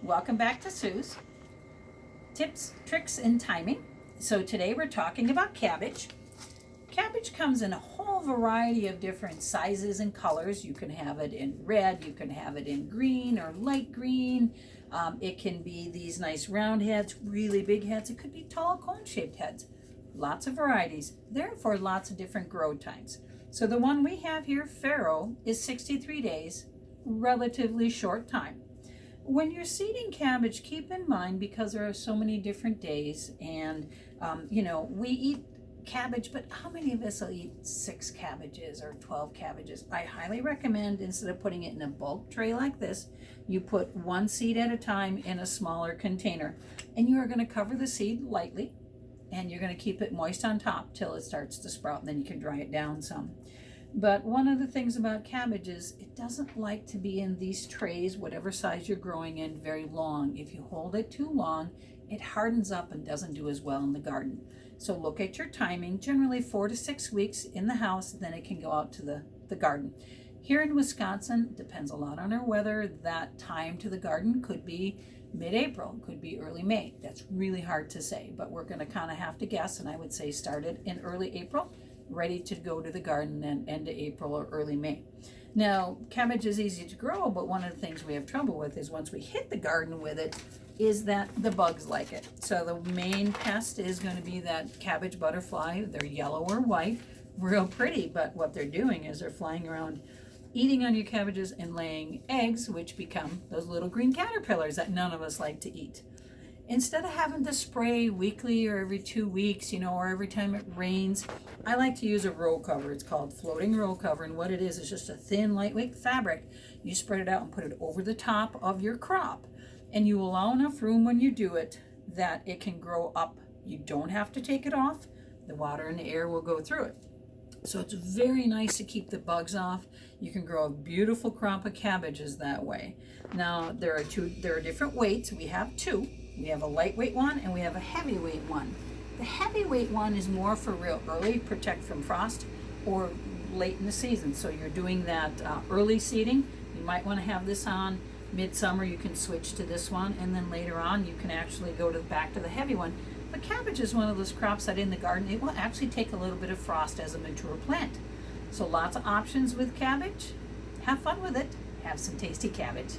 Welcome back to Sue's Tips, Tricks, and Timing. So today we're talking about cabbage. Cabbage comes in a whole variety of different sizes and colors. You can have it in red, you can have it in green or light green. It can be these nice round heads, really big heads. It could be tall cone-shaped heads. Lots of varieties, therefore lots of different grow times. So the one we have here, Pharaoh, is 63 days, relatively short time. When you're seeding cabbage, keep in mind, because there are so many different days, and we eat cabbage, but how many of us will eat 6 cabbages or 12 cabbages? I highly recommend, instead of putting it in a bulk tray like this, you put one seed at a time in a smaller container, and you are going to cover the seed lightly, and you're going to keep it moist on top till it starts to sprout, and then you can dry it down some. But one of the things about cabbage is it doesn't like to be in these trays, whatever size you're growing in, very long. If you hold it too long, it hardens up and doesn't do as well in the garden. So look at your timing, generally 4 to 6 weeks in the house, then it can go out to the garden. Here in Wisconsin, depends a lot on our weather, that time to the garden could be mid-April, could be early May. That's really hard to say, but we're going to kind of have to guess, and I would say start it in early April, ready to go to the garden then end of April or early May. Now, cabbage is easy to grow, but one of the things we have trouble with is once we hit the garden with it, is that the bugs like it. So the main pest is going to be that cabbage butterfly. They're yellow or white, real pretty, but what they're doing is they're flying around eating on your cabbages and laying eggs, which become those little green caterpillars that none of us like to eat. Instead of having to spray weekly or every 2 weeks, or every time it rains, I like to use a row cover. It's called floating row cover, and what it is just a thin, lightweight fabric. You spread it out and put it over the top of your crop, and you allow enough room when you do it that it can grow up. You don't have to take it off. The water and the air will go through it. So it's very nice to keep the bugs off. You can grow a beautiful crop of cabbages that way. Now, there are different weights. We have 2. We have a lightweight one and we have a heavyweight one. The heavyweight one is more for real early, protect from frost, or late in the season. So you're doing that early seeding. You might want to have this on midsummer. You can switch to this one, and then later on you can actually go back to the heavy one. But cabbage is one of those crops that in the garden, it will actually take a little bit of frost as a mature plant. So lots of options with cabbage. Have fun with it. Have some tasty cabbage.